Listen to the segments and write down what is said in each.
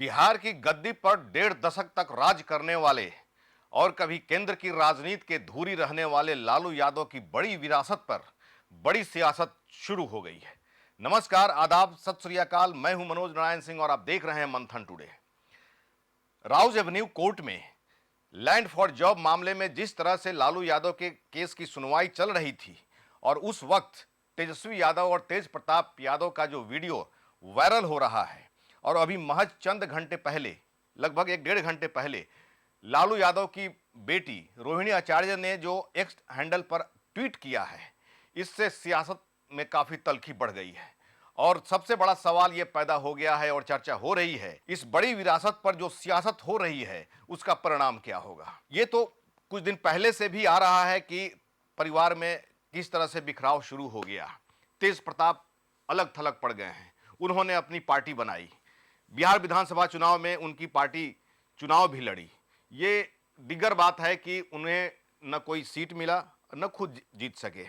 बिहार की गद्दी पर 1.5 दशक तक राज करने वाले और कभी केंद्र की राजनीति के धूरी रहने वाले लालू यादव की बड़ी विरासत पर बड़ी सियासत शुरू हो गई है। नमस्कार, आदाब, सत श्री अकाल। मैं हूं मनोज नारायण सिंह और आप देख रहे हैं मंथन टुडे। राउज एवेन्यू कोर्ट में लैंड फॉर जॉब मामले में जिस तरह से लालू यादव के केस की सुनवाई चल रही थी और उस वक्त तेजस्वी यादव और तेज प्रताप यादव का जो वीडियो वायरल हो रहा है और अभी महज चंद घंटे पहले, लगभग 1-1.5 घंटे पहले, लालू यादव की बेटी रोहिणी आचार्य ने जो एक्स हैंडल पर ट्वीट किया है, इससे सियासत में काफी तल्खी बढ़ गई है और सबसे बड़ा सवाल यह पैदा हो गया है और चर्चा हो रही है, इस बड़ी विरासत पर जो सियासत हो रही है उसका परिणाम क्या होगा। ये तो कुछ दिन पहले से भी आ रहा है कि परिवार में किस तरह से बिखराव शुरू हो गया। तेज प्रताप अलग थलग पड़ गए हैं, उन्होंने अपनी पार्टी बनाई, बिहार विधानसभा चुनाव में उनकी पार्टी चुनाव भी लड़ी। ये दिग्गर बात है कि उन्हें न कोई सीट मिला न खुद जीत सके,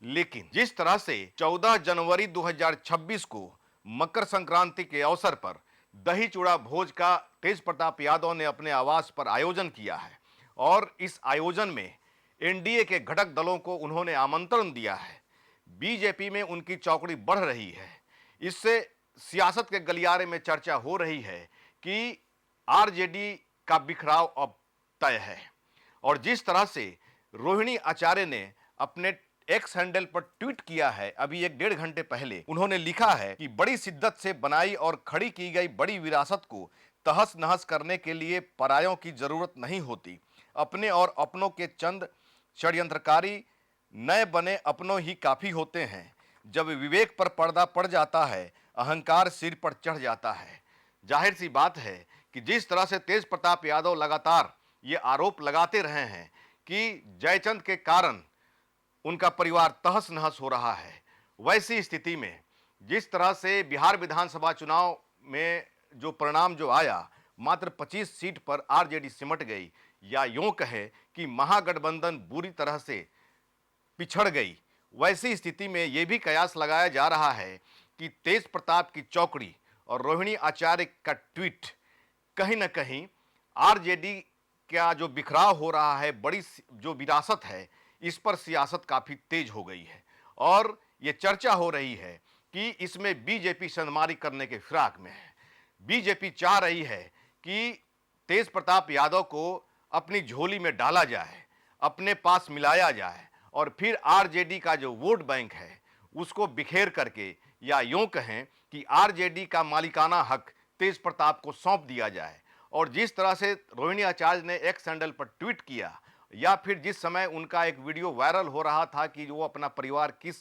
लेकिन जिस तरह से 14 जनवरी 2026 को मकर संक्रांति के अवसर पर दही चूड़ा भोज का तेज प्रताप यादव ने अपने आवास पर आयोजन किया है और इस आयोजन में एनडीए के घटक दलों को उन्होंने आमंत्रण दिया है। बीजेपी में उनकी चौकड़ी बढ़ रही है। इससे सियासत के गलियारे में चर्चा हो रही है कि आरजेडी का बिखराव अब तय है। और जिस तरह से रोहिणी आचार्य ने अपने एक्स हैंडल पर ट्वीट किया है, अभी 1-1.5 घंटे पहले उन्होंने लिखा है कि बड़ी शिद्दत से बनाई और खड़ी की गई बड़ी विरासत को तहस नहस करने के लिए परायों की जरूरत नहीं होती। अपने और अपनों के चंद षड्यंत्रकारी नए बने अपनों ही काफी होते हैं। जब विवेक पर पर्दा पड़ जाता है, अहंकार सिर पर चढ़ जाता है। जाहिर सी बात है कि जिस तरह से तेज प्रताप यादव लगातार ये आरोप लगाते रहे हैं कि जयचंद के कारण उनका परिवार तहस नहस हो रहा है, वैसी स्थिति में जिस तरह से बिहार विधानसभा चुनाव में जो परिणाम जो आया, मात्र 25 सीट पर आरजेडी सिमट गई, या यूं कहें कि महागठबंधन बुरी तरह से पिछड़ गई, वैसी स्थिति में यह भी कयास लगाया जा रहा है कि तेज प्रताप की चौकड़ी और रोहिणी आचार्य का ट्वीट कहीं ना कहीं आरजेडी का जो बिखराव हो रहा है, बड़ी जो विरासत है, इस पर सियासत काफी तेज हो गई है और यह चर्चा हो रही है कि इसमें बीजेपी संधमारी करने के फिराक में है। बीजेपी चाह रही है कि तेज प्रताप यादव को अपनी झोली में डाला जाए, अपने पास मिलाया जाए और फिर आरजेडी का जो वोट बैंक है उसको बिखेर करके, या यूं कहें कि आरजेडी का मालिकाना हक तेज प्रताप को सौंप दिया जाए। और जिस तरह से रोहिणी आचार्य ने एक्स हैंडल पर ट्वीट किया, या फिर जिस समय उनका एक वीडियो वायरल हो रहा था कि वो अपना परिवार किस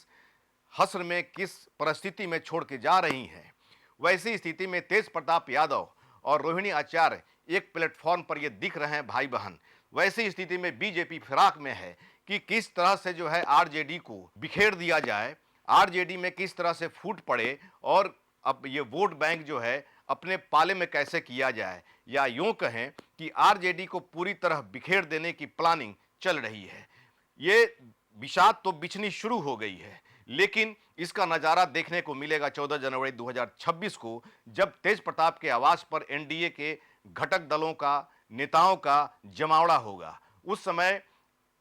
हश्र में, किस परिस्थिति में छोड़ के जा रही हैं, वैसी स्थिति में तेज प्रताप यादव और रोहिणी आचार्य एक प्लेटफॉर्म पर ये दिख रहे हैं भाई बहन। वैसी स्थिति में बीजेपी फिराक में है कि किस तरह से जो है आरजेडी को बिखेर दिया जाए, आरजेडी में किस तरह से फूट पड़े और अब ये वोट बैंक जो है अपने पाले में कैसे किया जाए, या यूं कहें कि आरजेडी को पूरी तरह बिखेर देने की प्लानिंग चल रही है। ये बिसात तो बिछनी शुरू हो गई है, लेकिन इसका नजारा देखने को मिलेगा 14 जनवरी 2026 को, जब तेज प्रताप के आवास पर एनडीए के घटक दलों का, नेताओं का जमावड़ा होगा। उस समय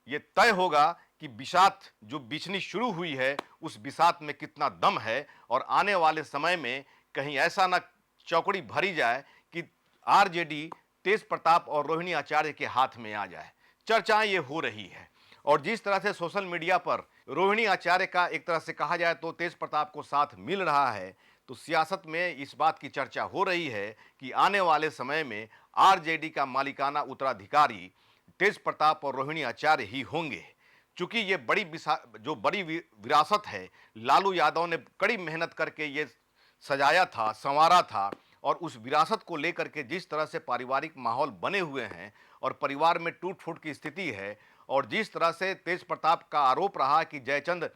यह तय होगा कि बिसात जो बिछनी शुरू हुई है, उस बिसात में कितना दम है और आने वाले समय में कहीं ऐसा ना चौकड़ी भरी जाए कि आरजेडी तेज प्रताप और रोहिणी आचार्य के हाथ में आ जाए। चर्चाएं ये हो रही है और जिस तरह से सोशल मीडिया पर रोहिणी आचार्य का एक तरह से कहा जाए तो तेज प्रताप को साथ मिल रहा है, तो सियासत में इस बात की चर्चा हो रही है कि आने वाले समय में आरजेडी का मालिकाना उत्तराधिकारी तेज प्रताप और रोहिणी आचार्य ही होंगे। चूंकि ये जो बड़ी विरासत है, लालू यादव ने कड़ी मेहनत करके ये सजाया था, संवारा था, और उस विरासत को लेकर के जिस तरह से पारिवारिक माहौल बने हुए हैं और परिवार में टूट फूट की स्थिति है, और जिस तरह से तेज प्रताप का आरोप रहा कि जयचंद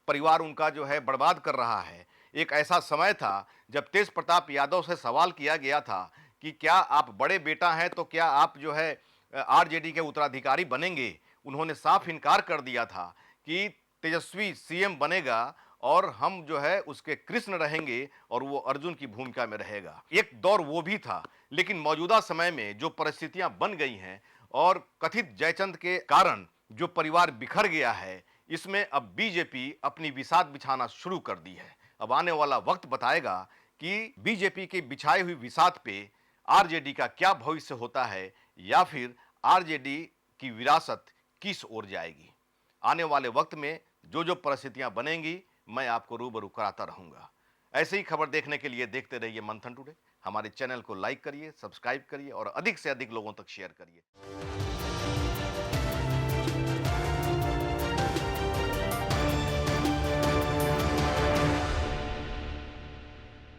परिवार उनका जो है बर्बाद कर रहा है। एक ऐसा समय था जब तेज प्रताप यादव से सवाल किया गया था कि क्या आप बड़े बेटा हैं तो क्या आप जो है आरजेडी के उत्तराधिकारी बनेंगे। उन्होंने साफ इनकार कर दिया था कि तेजस्वी सीएम बनेगा और हम जो है उसके कृष्ण रहेंगे और वो अर्जुन की भूमिका में रहेगा। एक दौर वो भी था, लेकिन मौजूदा समय में जो परिस्थितियां बन गई हैं और कथित जयचंद के कारण जो परिवार बिखर गया है, इसमें अब बीजेपी अपनी विसात बिछाना शुरू कर दी है। अब आने वाला वक्त बताएगा कि बीजेपी की बिछाई हुई विसात पे आरजेडी का क्या भविष्य होता है या फिर आरजेडी की विरासत किस ओर जाएगी। आने वाले वक्त में जो जो परिस्थितियां बनेंगी मैं आपको रूबरू कराता रहूंगा। ऐसे ही खबर देखने के लिए देखते रहिए मंथन टुडे। हमारे चैनल को लाइक करिए, सब्सक्राइब करिए और अधिक से अधिक लोगों तक शेयर करिए।